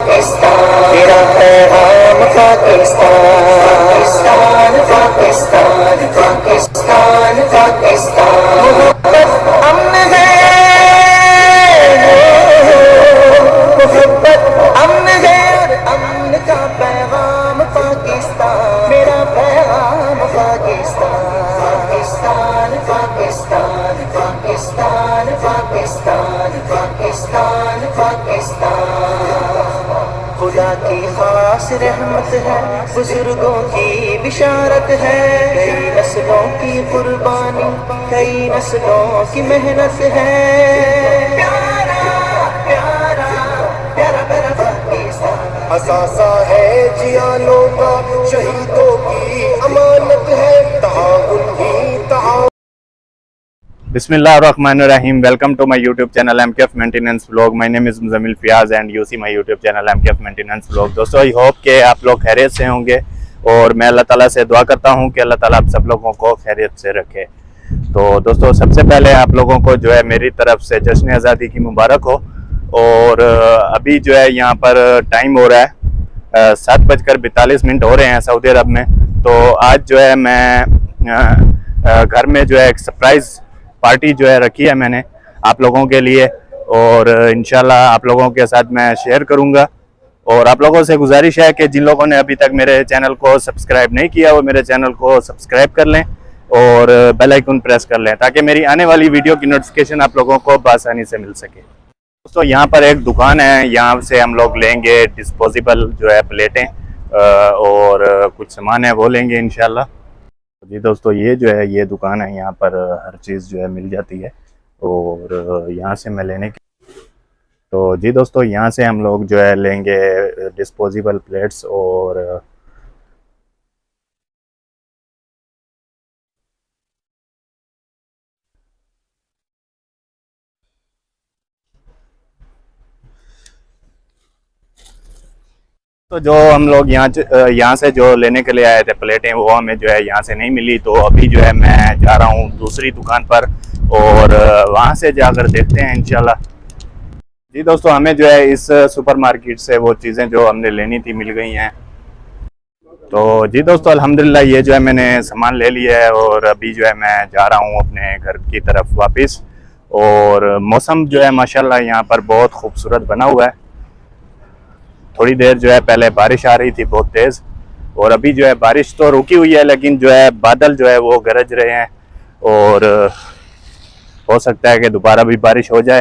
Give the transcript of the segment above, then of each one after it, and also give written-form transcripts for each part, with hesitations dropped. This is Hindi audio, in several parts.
तेरा पैगाम पाकिस्तान, पाकिस्तान, पाकिस्तान, पाकिस्तान। मोहब्बत अमन है, मोहब्बत अमन है, अमन का पैगाम पाकिस्तान, मेरा पैगाम पाकिस्तान, पाकिस्तान, पाकिस्तान, पाकिस्तान, पाकिस्तान, पाकिस्तान, पाकिस्तान। खुदा की खास रहमत है, बुजुर्गों की बिशारत है, कई नस्लों की कुर्बानी, कई नस्लों की मेहनत है। प्यारा प्यारा प्यारा प्यारा पाकिस्तान, असासा है जियानों का, शहीदों की अमानत है, तआवुन ही तआवुन। Bismillahirrahmanirrahim. Welcome to my YouTube channel MKF Maintenance Vlog. My name is Muzammil Fiaz and you see my YouTube channel MKF Maintenance Vlog. दोस्तों आई होप कि आप लोग खैरियत से होंगे और मैं अल्लाह ताला से दुआ करता हूं कि अल्लाह ताला आप सब लोगों को खैरियत से रखे। तो दोस्तों सबसे पहले आप लोगों को जो है मेरी तरफ से जश्न आज़ादी की मुबारक हो। और अभी जो है यहाँ पर टाइम हो रहा है 7:42 हो रहे हैं सऊदी अरब में। तो आज जो है मैं घर में जो है एक सरप्राइज़ पार्टी जो है रखी है मैंने आप लोगों के लिए और इंशाल्लाह आप लोगों के साथ मैं शेयर करूंगा। और आप लोगों से गुजारिश है कि जिन लोगों ने अभी तक मेरे चैनल को सब्सक्राइब नहीं किया वो मेरे चैनल को सब्सक्राइब कर लें और बेल आइकन प्रेस कर लें ताकि मेरी आने वाली वीडियो की नोटिफिकेशन आप लोगों को बआसानी से मिल सके। दोस्तों यहाँ पर एक दुकान है, यहाँ से हम लोग लेंगे डिस्पोजेबल जो है प्लेटें और कुछ सामान है वो लेंगे इंशाल्लाह। जी दोस्तों ये जो है ये दुकान है, यहाँ पर हर चीज़ जो है मिल जाती है और यहाँ से मैं लेने की। तो जी दोस्तों यहाँ से हम लोग जो है लेंगे डिस्पोजेबल प्लेट्स और तो जो हम लोग यहाँ से जो लेने के लिए आए थे प्लेटें वो हमें जो है यहाँ से नहीं मिली। तो अभी जो है मैं जा रहा हूँ दूसरी दुकान पर और वहाँ से जाकर देखते हैं इंशाल्लाह। जी दोस्तों हमें जो है इस सुपरमार्केट से वो चीज़ें जो हमने लेनी थी मिल गई हैं। तो जी दोस्तों अल्हम्दुलिल्लाह ये जो है मैंने सामान ले लिया है और अभी जो है मैं जा रहा हूँ अपने घर की तरफ वापस। और मौसम जो है माशाल्लाह यहाँ पर बहुत खूबसूरत बना हुआ है। थोड़ी देर जो है पहले बारिश आ रही थी बहुत तेज़ और अभी जो है बारिश तो रुकी हुई है लेकिन जो है बादल जो है वो गरज रहे हैं और हो सकता है कि दोबारा भी बारिश हो जाए।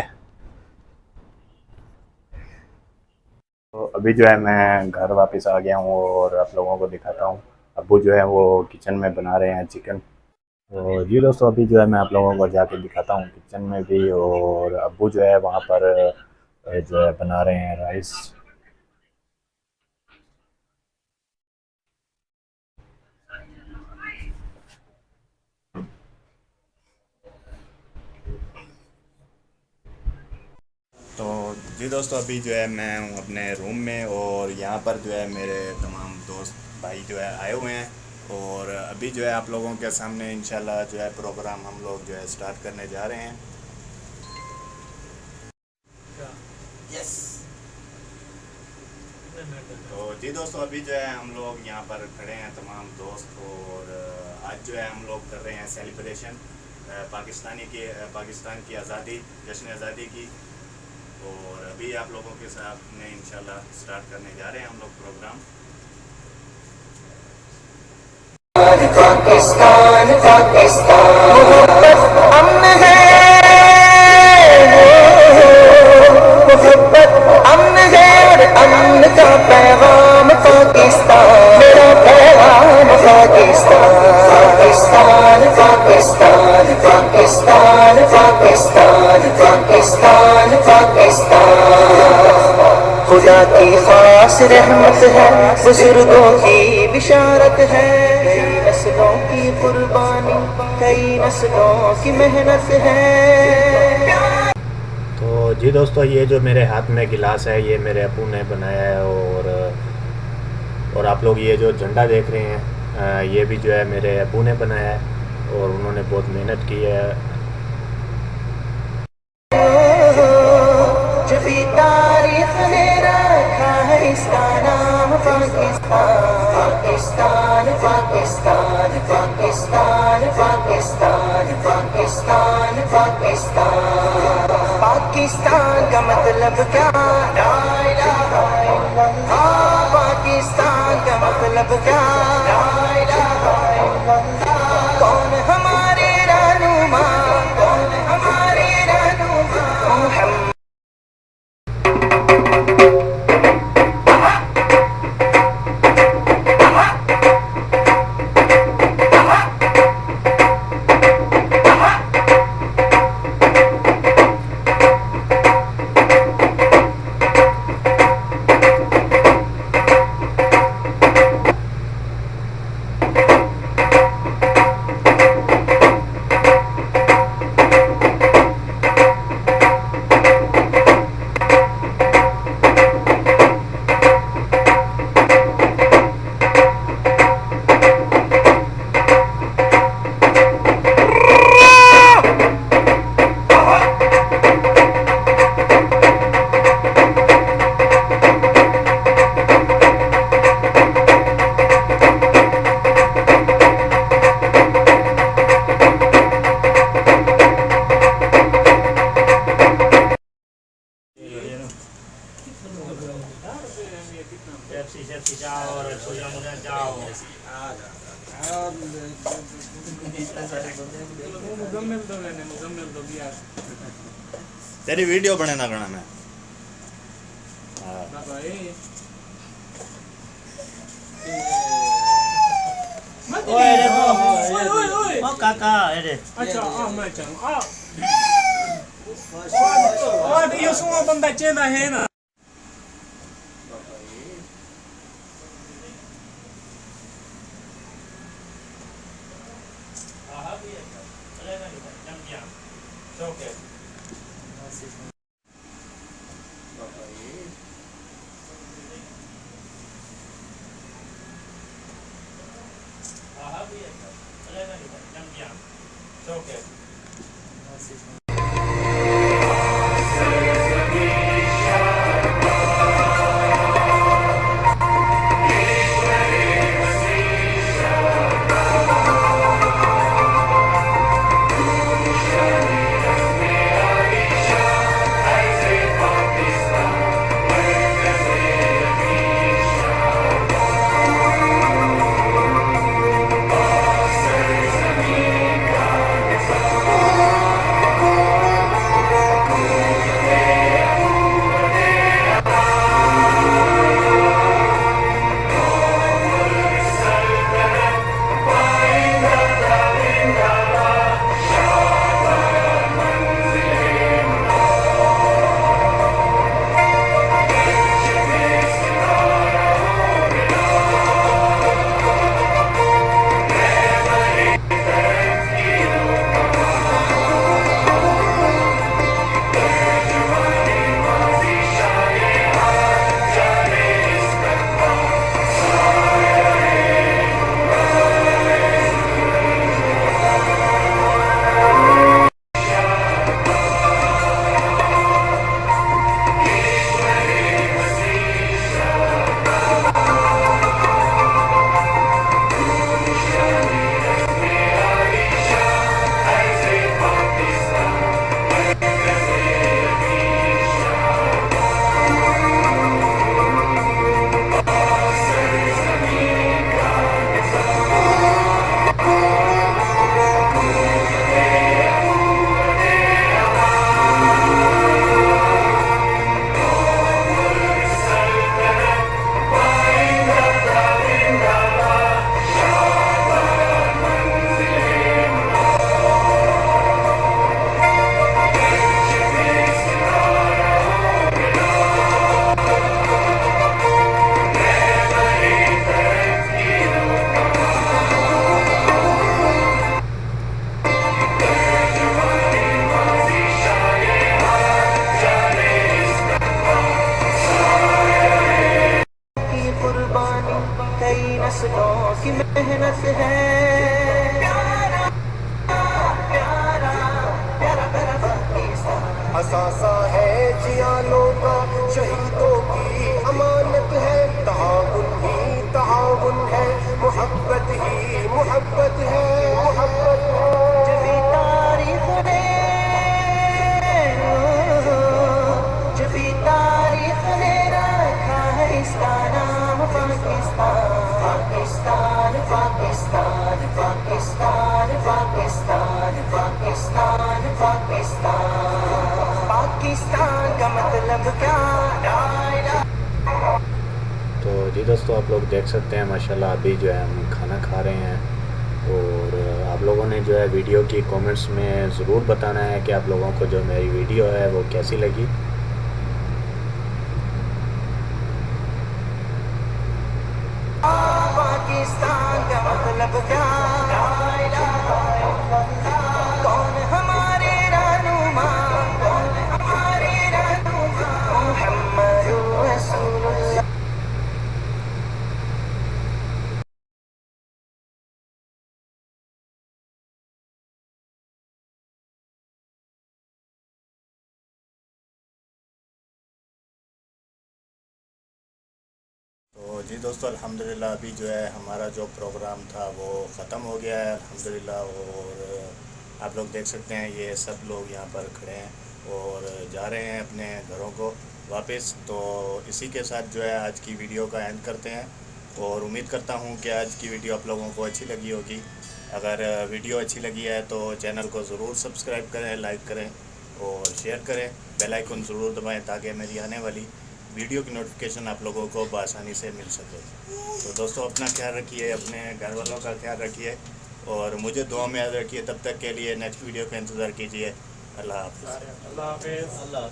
तो अभी जो है मैं घर वापस आ गया हूँ और आप लोगों को दिखाता हूँ। अब्बू जो है वो किचन में बना रहे हैं चिकन। तो जी दोस्तों अभी जो है मैं आप लोगों को जाके दिखाता हूँ किचन में भी। और अब्बू जो है वहाँ पर जो है बना रहे हैं राइस। तो जी दोस्तों अभी जो है मैं हूँ अपने रूम में और यहाँ पर जो है मेरे तमाम दोस्त भाई जो है आए हुए हैं। और अभी जो है आप लोगों के सामने इंशाल्लाह जो है प्रोग्राम हम लोग जो है स्टार्ट करने जा रहे हैं। यस तो जी दोस्तों अभी जो है हम लोग यहाँ पर खड़े हैं तमाम दोस्त और आज जो है हम लोग कर रहे हैं सेलिब्रेशन पाकिस्तान की आज़ादी जश्न आज़ादी की। और अभी आप लोगों के साथ में इंशाल्लाह स्टार्ट करने जा रहे हैं हम लोग प्रोग्राम। पाकिस्तान, पाकिस्तान, मोहब्बत अमन है, मोहब्बत अमन है, अमन का पैगाम पाकिस्तान, मेरा पैगाम पाकिस्तान, पाकिस्तान, पाकिस्तान, पाकिस्तान, पाकिस्तान, पाकिस्तान, पाकिस्तान। खुदा की खास रहमत है, बुजुर्गों की बिशारत है, कई नस्लों की कुर्बानी, कई नस्लों की मेहनत है। तो जी दोस्तों ये जो मेरे हाथ में गिलास है ये मेरे अब्बू ने बनाया है और आप लोग ये जो झंडा देख रहे हैं ये भी जो है मेरे अब्बू ने बनाया है और उन्होंने बहुत मेहनत की है। जो भी तारीख ने रखा है पाकिस्तान पाकिस्तान पाकिस्तान पाकिस्तान पाकिस्तान पाकिस्तान पाकिस्तान का मतलब क्या? ला इलाहा इल्लल्लाह। पाकिस्तान का मतलब क्या? ला इलाहा इल्लल्लाह। कौन हमारे रहनुमा? कौन हमारे रहनुमा? मोहम्मद। तेरी वीडियो बने ना करना मैं ओए रे ओ काका अरे अच्छा मैं चाहूँ ये सुनो बंदा चेंदा है ना की मेहनत है असासा है जियानों का शहीदों की अमानत है तहावुन ही मोहब्बत है जब भी तारीफ ने जब भी तारीफ ने रखा है इसका नाम पाकिस्तान पाकिस्तान पाकिस्तान पाकिस्तान पाकिस्तान पाकिस्तान पाकिस्तान पाकिस्तान का मतलब क्या तो जी दोस्तों, आप लोग देख सकते हैं माशाल्लाह अभी जो है हम खाना खा रहे हैं। और आप लोगों ने जो है वीडियो की कमेंट्स में ज़रूर बताना है कि आप लोगों को जो मेरी वीडियो है वो कैसी लगी। पाकिस्तान का मतलब क्या कौन हमारे रहनुमा कौन हमारे रहनुमा मुहम्मद रसूलुल्लाह। तो जी दोस्तों, अल्हम्दुलिल्लाह अभी जो है हमारा जो प्रोग्राम था वो ख़त्म हो गया है अल्हम्दुलिल्लाह। और आप लोग देख सकते हैं ये सब लोग यहाँ पर खड़े हैं और जा रहे हैं अपने घरों को वापस। तो इसी के साथ जो है आज की वीडियो का एंड करते हैं और उम्मीद करता हूँ कि आज की वीडियो आप लोगों को अच्छी लगी होगी। अगर वीडियो अच्छी लगी है तो चैनल को ज़रूर सब्सक्राइब करें, लाइक करें और शेयर करें। बेल आइकन ज़रूर दबाएँ ताकि मेरी आने वाली वीडियो की नोटिफिकेशन आप लोगों को बआसानी से मिल सके। तो दोस्तों, अपना ख्याल रखिए, अपने घर वालों का ख्याल रखिए और मुझे दुआ में याद रखिए। तब तक के लिए नेक्स्ट वीडियो का इंतज़ार कीजिए। अल्लाह हाफ़िज़। अल्लाह हाफिज़। अल्लाह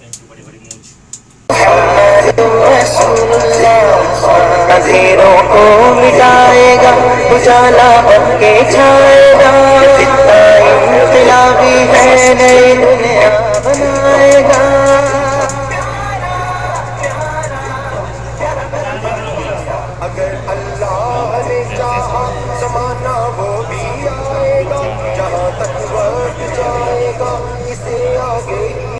थैंक यू, बड़ी बड़ी मूंछ। अंधेरों को मिटाएगा उजाला बनके छाएगा कितना इनकलाबी है नई दुनिया बनाएगा। अगर अल्लाह ने चाहा ज़माना वो भी आएगा जहाँ तक वक्त जाएगा इसे आगे